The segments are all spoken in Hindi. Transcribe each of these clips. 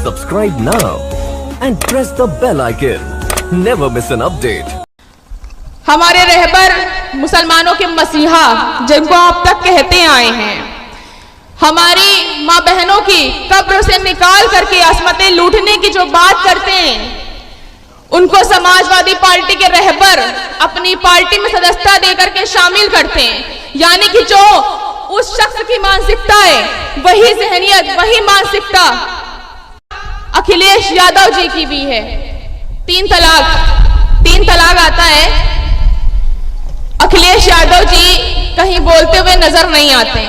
Subscribe now and press the bell icon. Never miss an update. हमारे रहबर मुसलमानों के मसीहा जिनको आप तक कहते आए हैं, हमारी माँ बहनों की कब्र से निकाल करके असमतें लूटने की जो बात करते हैं, उनको समाजवादी पार्टी के रहबर अपनी पार्टी में सदस्यता देकर के शामिल करते हैं। यानी कि जो उस शख्स की मानसिकता है, वही जहनियत, वही मानसिकता अखिलेश यादव जी की भी है। तीन तलाक आता है। अखिलेश यादव जी कहीं बोलते हुए नजर नहीं आते,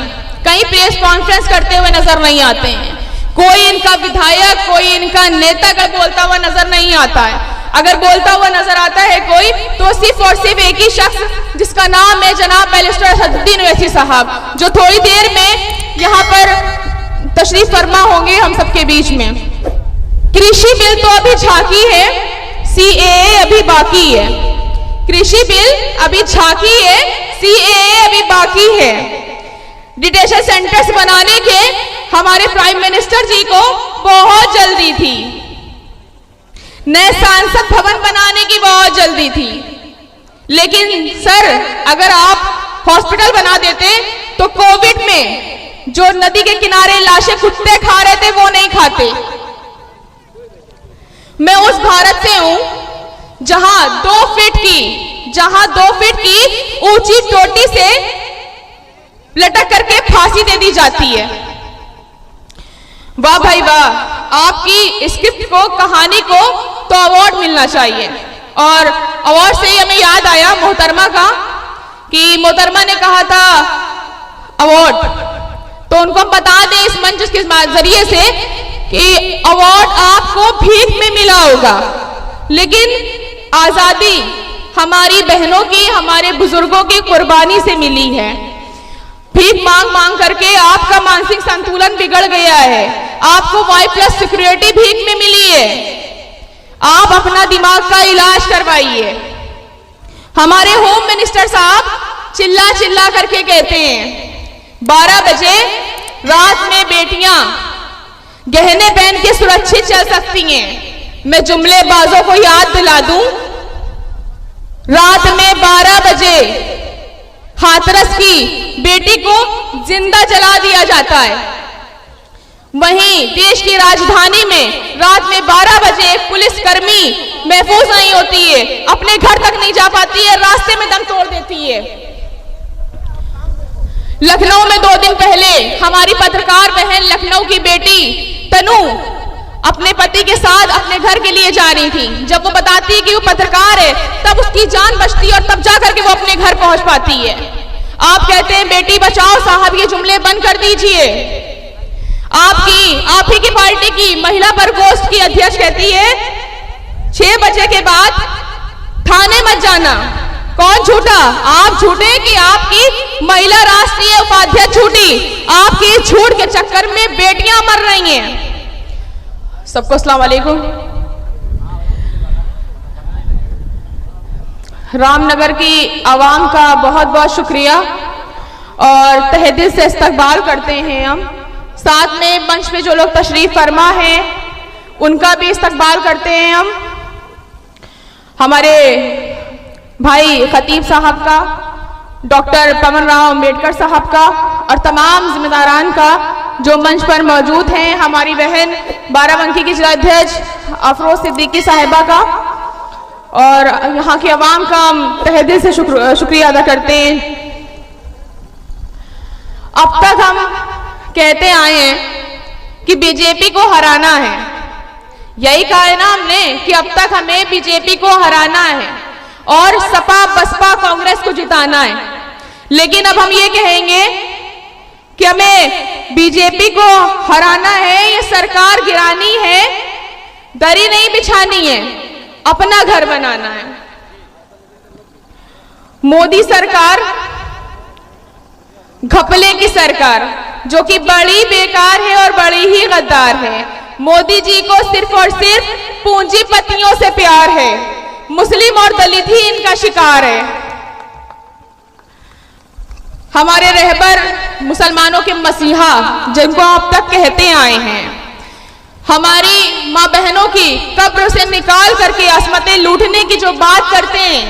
कहीं प्रेस कॉन्फ्रेंस करते हुए नजर नहीं आते हैं। कोई इनका विधायक, कोई इनका नेता का बोलता हुआ नजर नहीं आता है। अगर बोलता हुआ नजर आता है कोई, तो सिर्फ और सिर्फ एक ही शख्स, जिसका नाम है जनाब बैरिस्टर असदुद्दीन ओवैसी साहब, जो थोड़ी देर में यहाँ पर तशरीफ फरमा होंगे हम सबके बीच में। कृषि बिल तो अभी झांकी है, CAA अभी बाकी है। कृषि बिल अभी झांकी है, CAA अभी बाकी है। डिटेंशन सेंटर्स बनाने के हमारे प्राइम मिनिस्टर जी को बहुत जल्दी थी। नए सांसद भवन बनाने की बहुत जल्दी थी। लेकिन सर, अगर आप हॉस्पिटल बना देते तो कोविड में जो नदी के किनारे लाशें कुत्ते खा रहे थे, वो नहीं खाते। मैं उस भारत से हूं जहां 2 फीट की ऊंची चोटी से लटक करके फांसी दे दी जाती है। वाह भाई वाह, आपकी स्क्रिप्ट को, कहानी को तो अवार्ड मिलना चाहिए। और अवार्ड से ही हमें याद आया मोहतरमा का, कि मोहतरमा ने कहा था अवार्ड, तो उनको हम बता दें इस मंच के जरिए से कि अवार्ड आपको भीख में मिला होगा, लेकिन आजादी हमारी बहनों की, हमारे बुजुर्गों की कुर्बानी से मिली है। भीख मांग मांग करके आपका मानसिक संतुलन बिगड़ गया है। आपको Y+ सिक्योरिटी भीख में मिली है। आप अपना दिमाग का इलाज करवाइए। हमारे होम मिनिस्टर साहब चिल्ला चिल्ला करके कहते हैं 12 बजे रात में बेटियां गहने पहन के सुरक्षित चल सकती हैं। मैं जुमलेबाजों को याद दिला दूं, रात में 12 बजे हाथरस की बेटी को जिंदा जला दिया जाता है। वहीं देश की राजधानी में रात में 12 बजे पुलिसकर्मी महफूज नहीं होती है, अपने घर तक नहीं जा पाती है, रास्ते में दम तोड़ देती है। लखनऊ में 2 दिन पहले हमारी पत्रकार बहन, लखनऊ की बेटी तनु, अपने पति के साथ अपने घर के लिए जा रही थी। जब वो बताती है कि वो पत्रकार है, तब उसकी जान बचती है और तब जाकर के वो अपने घर पहुंच पाती है। आप कहते हैं बेटी बचाओ, साहब ये जुमले बंद कर दीजिए। आप ही की पार्टी की महिला प्रकोष्ठ की अध्यक्ष कहती है 6 बजे के बाद थाने मत जाना। कौन झूठा? आप झूठे कि आपकी महिला राष्ट्रीय उपाध्यक्ष झूठी? आपके झूठ के चक्कर में बेटियां मर रही हैं। सबको अस्सलाम वालेकुम। रामनगर की आवाम का बहुत बहुत शुक्रिया और तहे दिल से इस्तकबाल करते हैं हम। साथ में मंच पे जो लोग तशरीफ फरमा हैं, उनका भी इस्तकबाल करते हैं हम। हमारे भाई खतीब साहब का, डॉक्टर पवन राव अम्बेडकर साहब का और तमाम जिम्मेदारान का जो मंच पर मौजूद हैं, हमारी बहन बाराबंकी की जिलाध्यक्ष अफरोज सिद्दीकी साहिबा का और यहाँ की आवाम का हम तहे दिल से शुक्रिया अदा करते हैं। अब तक हम कहते आए हैं कि बीजेपी को हराना है। यही कहा है ना हमने कि अब तक हमें बीजेपी को हराना है और सपा बसपा कांग्रेस को जिताना है। लेकिन अब हम ये कहेंगे कि हमें बीजेपी को हराना है, ये सरकार गिरानी है, दरी नहीं बिछानी है, अपना घर बनाना है। मोदी सरकार घपले की सरकार, जो कि बड़ी बेकार है और बड़ी ही गद्दार है। मोदी जी को सिर्फ और सिर्फ पूंजीपतियों से प्यार है, मुस्लिम और दलित ही इनका शिकार है। हमारे रहबर मुसलमानों के मसीहा जिनको आप तक कहते आए हैं, हमारी माँ बहनों की कब्र से निकाल करके असमतें लूटने की जो बात करते हैं,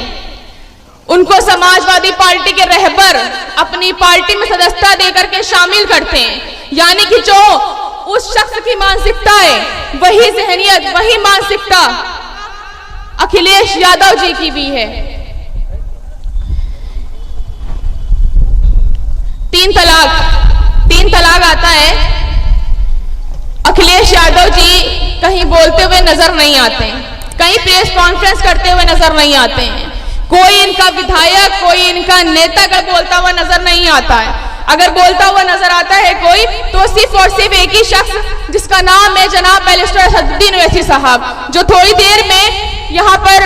उनको समाजवादी पार्टी के रहबर अपनी पार्टी में सदस्यता देकर के शामिल करते हैं। यानी कि जो उस शख्स की मानसिकता है, वही जहनियत, वही मानसिकता अखिलेश यादव जी की भी है। 3 तलाक आता है, अखिलेश यादव जी कहीं बोलते हुए नजर नहीं आते हैं, कहीं प्रेस कॉन्फ्रेंस करते हुए नजर नहीं आते हैं, कोई इनका विधायक, कोई इनका नेतागण बोलता हुआ नजर नहीं आता है। अगर बोलता हुआ नजर आता है कोई, तो सिर्फ और सिर्फ एक ही शख्स, जिसका नाम है जनाब बैरिस्टर असदुद्दीन ओवैसी साहब, जो थोड़ी देर में यहाँ पर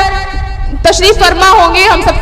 तशरीफ फरमा होंगे हम सब